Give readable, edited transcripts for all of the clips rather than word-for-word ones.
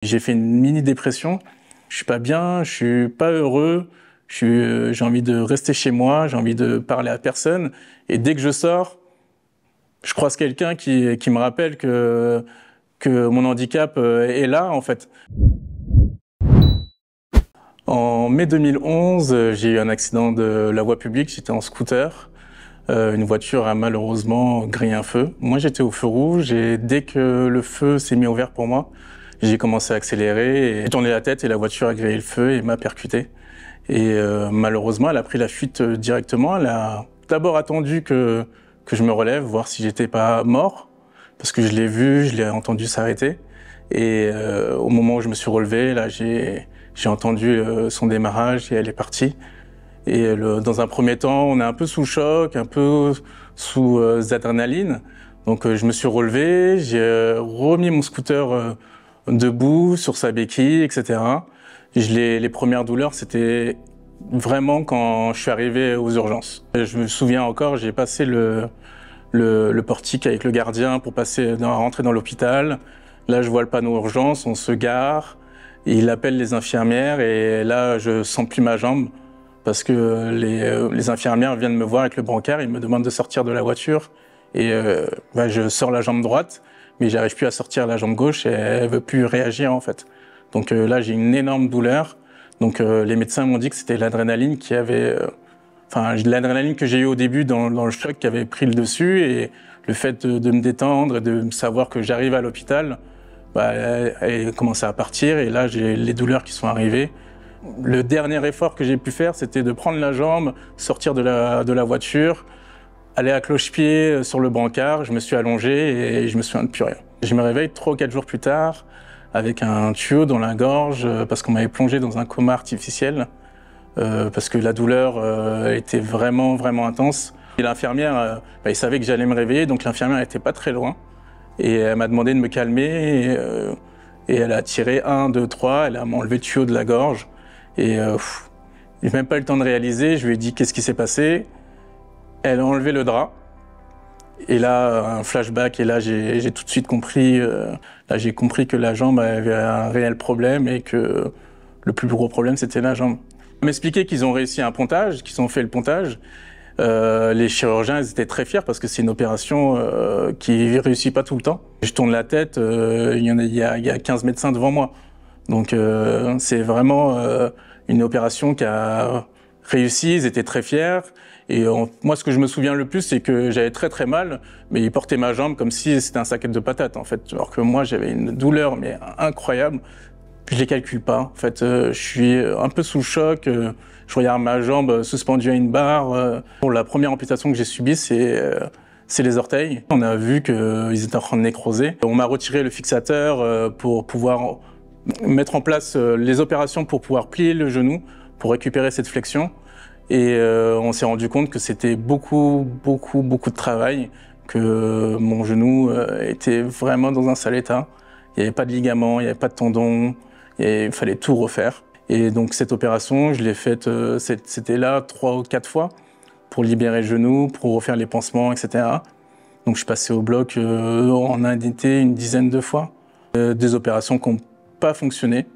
J'ai fait une mini-dépression. Je suis pas bien, je suis pas heureux. J'ai envie de rester chez moi, j'ai envie de parler à personne. Et dès que je sors, je croise quelqu'un qui me rappelle que mon handicap est là, en fait. En mai 2011, j'ai eu un accident de la voie publique. J'étais en scooter. Une voiture a malheureusement grillé un feu. Moi, j'étais au feu rouge et dès que le feu s'est mis au vert pour moi, j'ai commencé à accélérer et j'ai tourné la tête et la voiture a grillé le feu et m'a percuté. Et malheureusement, elle a pris la fuite directement. Elle a d'abord attendu que je me relève, voir si j'étais pas mort, parce que je l'ai vu, je l'ai entendu s'arrêter. Et au moment où je me suis relevé, là, j'ai entendu son démarrage et elle est partie. Et dans un premier temps, on est un peu sous choc, un peu sous adrénaline. Donc je me suis relevé, j'ai remis mon scooter debout sur sa béquille, etc. Les premières douleurs, c'était vraiment quand je suis arrivé aux urgences. Je me souviens encore, j'ai passé le portique avec le gardien pour rentrer dans l'hôpital. Là, je vois le panneau urgence, on se gare, il appelle les infirmières et là, je sens plus ma jambe parce que les infirmières viennent me voir avec le brancard, ils me demandent de sortir de la voiture et je sors la jambe droite, mais j'arrive plus à sortir la jambe gauche et elle veut plus réagir en fait. Donc là, j'ai une énorme douleur. Donc les médecins m'ont dit que c'était l'adrénaline qui avait... l'adrénaline que j'ai eue au début dans le choc qui avait pris le dessus et le fait de me détendre et de savoir que j'arrive à l'hôpital, elle commençait à partir et là, j'ai les douleurs qui sont arrivées. Le dernier effort que j'ai pu faire, c'était de prendre la jambe, sortir de la voiture, aller à cloche-pied sur le brancard, je me suis allongé et je me souviens de plus rien. Je me réveille 3 ou 4 jours plus tard avec un tuyau dans la gorge parce qu'on m'avait plongé dans un coma artificiel parce que la douleur était vraiment, vraiment intense. Et l'infirmière, il savait que j'allais me réveiller, donc l'infirmière n'était pas très loin et elle m'a demandé de me calmer et elle a tiré 1, 2, 3, elle m'a enlevé le tuyau de la gorge et j'ai même pas eu le temps de réaliser, je lui ai dit qu'est-ce qui s'est passé. Elle a enlevé le drap. Et là, un flashback, et là, j'ai tout de suite compris, j'ai compris que la jambe avait un réel problème et que le plus gros problème, c'était la jambe. On m'expliquait qu'ils ont réussi un pontage, qu'ils ont fait le pontage. Les chirurgiens, ils étaient très fiers parce que c'est une opération qui réussit pas tout le temps. Je tourne la tête, il y a 15 médecins devant moi. Donc, c'est vraiment une opération qui a réussi, ils étaient très fiers. Et moi, ce que je me souviens le plus, c'est que j'avais très très mal, mais ils portaient ma jambe comme si c'était un sac de patates, en fait. Alors que moi, j'avais une douleur, mais incroyable. Je les calcule pas. En fait, je suis un peu sous le choc. Je regarde ma jambe suspendue à une barre. Pour la première amputation que j'ai subie, c'est les orteils. On a vu qu'ils étaient en train de nécroser. On m'a retiré le fixateur pour pouvoir mettre en place les opérations pour pouvoir plier le genou, pour récupérer cette flexion. Et on s'est rendu compte que c'était beaucoup de travail, que mon genou était vraiment dans un sale état. Il n'y avait pas de ligaments, il n'y avait pas de tendons, il fallait tout refaire. Et donc cette opération, je l'ai faite, c'était là 3 ou 4 fois, pour libérer le genou, pour refaire les pansements, etc. Donc je suis passé au bloc en un été une dizaine de fois. Des opérations qui n'ont pas fonctionné.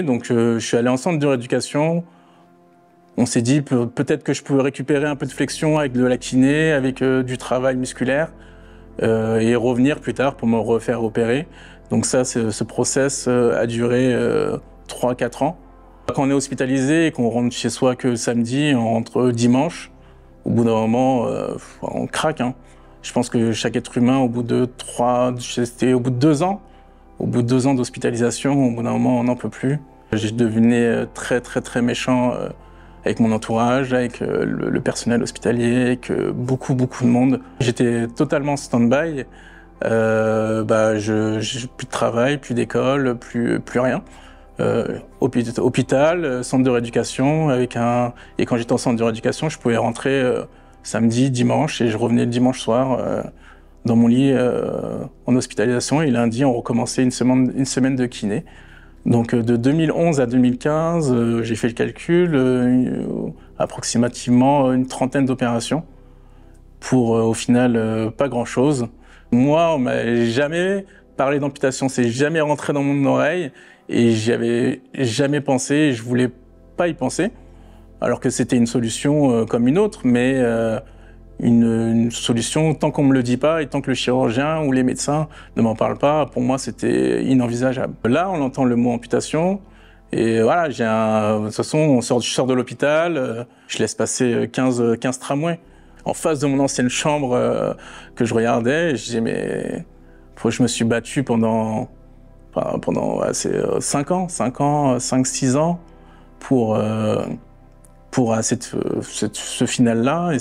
Donc je suis allé en centre de rééducation. On s'est dit peut-être que je pouvais récupérer un peu de flexion avec de la kiné, avec du travail musculaire et revenir plus tard pour me refaire opérer. Donc ça, ce process a duré 3-4 ans. Quand on est hospitalisé et qu'on rentre chez soi que samedi, on rentre dimanche, au bout d'un moment, on craque. Hein. Je pense que chaque être humain, au bout de 2 ans, au bout de 2 ans d'hospitalisation, au bout d'un moment, on n'en peut plus. J'ai devenu très méchant avec mon entourage, avec le personnel hospitalier, avec beaucoup de monde. J'étais totalement stand-by. J'ai plus de travail, plus d'école, plus rien. Hôpital, centre de rééducation, et quand j'étais en centre de rééducation, je pouvais rentrer samedi, dimanche, et je revenais le dimanche soir dans mon lit en hospitalisation, et lundi, on recommençait une semaine de kiné. Donc de 2011 à 2015, j'ai fait le calcul, approximativement une trentaine d'opérations pour au final pas grand-chose. Moi, on m'a jamais parler d'amputation, c'est jamais rentré dans mon oreille et j'y avais jamais pensé, je voulais pas y penser, alors que c'était une solution comme une autre, mais une solution tant qu'on me le dit pas et tant que le chirurgien ou les médecins ne m'en parlent pas, pour moi c'était inenvisageable. Là, on entend le mot amputation et voilà, de toute façon, je sors de l'hôpital, je laisse passer 15 tramways. En face de mon ancienne chambre que je regardais, je disais mais je me suis battu pendant 5-6 ans pour ce final-là et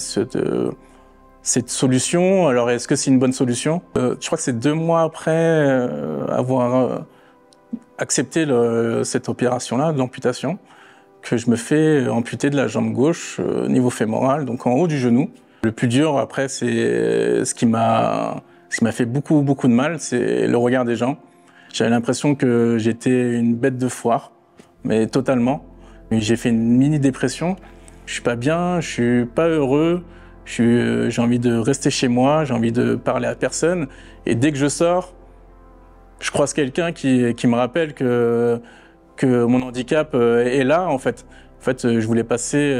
cette solution. Alors est-ce que c'est une bonne solution? Je crois que c'est 2 mois après avoir accepté cette opération-là, de l'amputation, que je me fais amputer de la jambe gauche niveau fémoral, donc en haut du genou. Le plus dur après, c'est ce qui m'a fait beaucoup de mal, c'est le regard des gens. J'avais l'impression que j'étais une bête de foire, mais totalement. J'ai fait une mini-dépression. Je suis pas bien, je suis pas heureux, j'ai envie de rester chez moi, j'ai envie de parler à personne. Et dès que je sors, je croise quelqu'un qui me rappelle que mon handicap est là, en fait. En fait, je voulais passer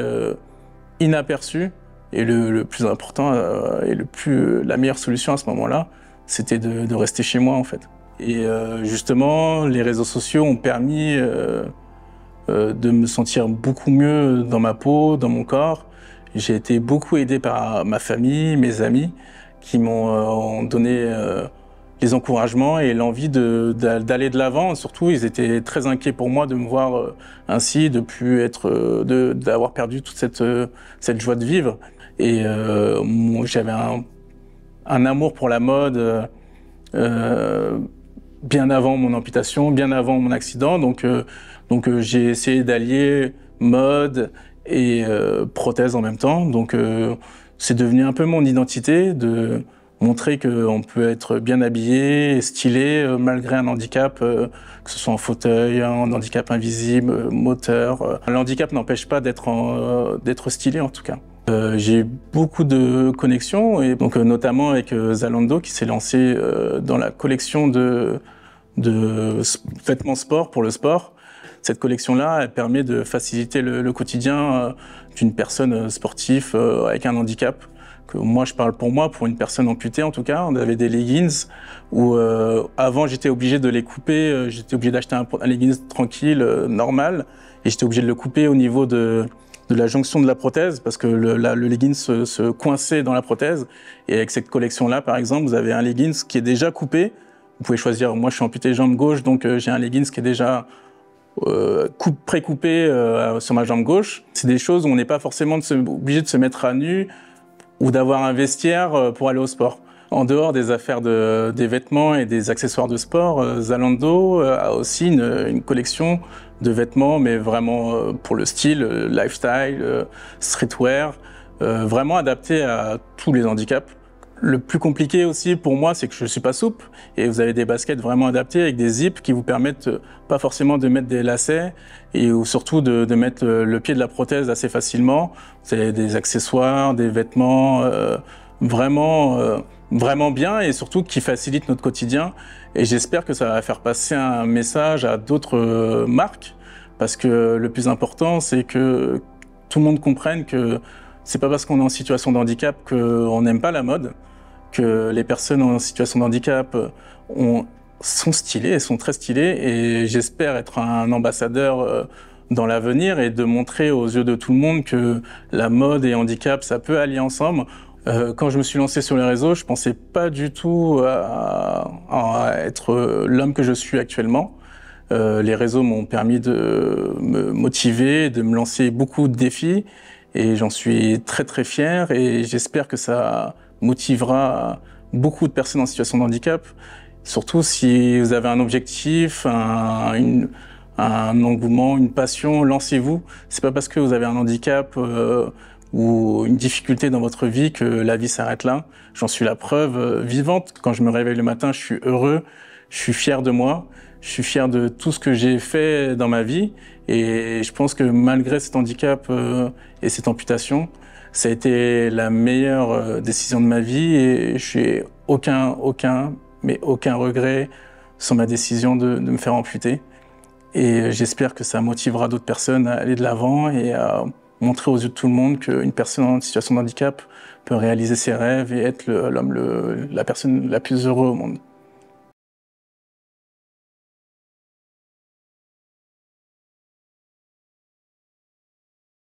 inaperçu. Et le plus important et la meilleure solution à ce moment-là, c'était de rester chez moi, en fait. Et justement, les réseaux sociaux ont permis de me sentir beaucoup mieux dans ma peau, dans mon corps. J'ai été beaucoup aidé par ma famille, mes amis, qui m'ont donné les encouragements et l'envie d'aller de l'avant. Surtout, ils étaient très inquiets pour moi de me voir ainsi, d'avoir perdu toute cette joie de vivre. Et j'avais un amour pour la mode bien avant mon amputation, bien avant mon accident. Donc j'ai essayé d'allier mode et prothèse en même temps. Donc c'est devenu un peu mon identité de montrer qu'on peut être bien habillé et stylé malgré un handicap, que ce soit en fauteuil, en handicap invisible, moteur. Le handicap n'empêche pas d'être stylé en tout cas. J'ai eu beaucoup de connexions, et donc notamment avec Zalando qui s'est lancé dans la collection de vêtements sport pour le sport. Cette collection-là, elle permet de faciliter le quotidien d'une personne sportive avec un handicap. Que moi, je parle pour une personne amputée en tout cas. On avait des leggings où avant j'étais obligé de les couper, j'étais obligé d'acheter un leggings tranquille, normal, et j'étais obligé de le couper au niveau de la jonction de la prothèse parce que le leggings se coinçait dans la prothèse. Et avec cette collection-là, par exemple, vous avez un leggings qui est déjà coupé. Vous pouvez choisir, moi je suis amputé jambe gauche, donc j'ai un leggings qui est déjà pré-coupé sur ma jambe gauche. C'est des choses où on n'est pas forcément obligé de se mettre à nu ou d'avoir un vestiaire pour aller au sport. En dehors des affaires des vêtements et des accessoires de sport, Zalando a aussi une collection de vêtements, mais vraiment pour le style, lifestyle, streetwear, vraiment adapté à tous les handicaps. Le plus compliqué aussi pour moi, c'est que je ne suis pas souple et vous avez des baskets vraiment adaptées avec des zips qui vous permettent pas forcément de mettre des lacets ou surtout de mettre le pied de la prothèse assez facilement. C'est des accessoires, des vêtements vraiment bien et surtout qui facilitent notre quotidien. Et j'espère que ça va faire passer un message à d'autres marques parce que le plus important, c'est que tout le monde comprenne que c'est pas parce qu'on est en situation de handicap qu'on n'aime pas la mode, que les personnes en situation de handicap sont stylées, elles sont très stylées et j'espère être un ambassadeur dans l'avenir et de montrer aux yeux de tout le monde que la mode et handicap, ça peut allier ensemble. Quand je me suis lancé sur les réseaux, je pensais pas du tout à être l'homme que je suis actuellement. Les réseaux m'ont permis de me motiver, de me lancer beaucoup de défis et j'en suis très fier et j'espère que ça motivera beaucoup de personnes en situation de handicap. Surtout si vous avez un objectif, un engouement, une passion, lancez-vous. C'est pas parce que vous avez un handicap ou une difficulté dans votre vie que la vie s'arrête là. J'en suis la preuve vivante. Quand je me réveille le matin, je suis heureux, je suis fier de moi, je suis fier de tout ce que j'ai fait dans ma vie. Et je pense que malgré cet handicap et cette amputation, ça a été la meilleure décision de ma vie et je n'ai aucun mais aucun regret sur ma décision de me faire amputer. Et j'espère que ça motivera d'autres personnes à aller de l'avant et à montrer aux yeux de tout le monde qu'une personne en situation de handicap peut réaliser ses rêves et être la personne la plus heureuse au monde.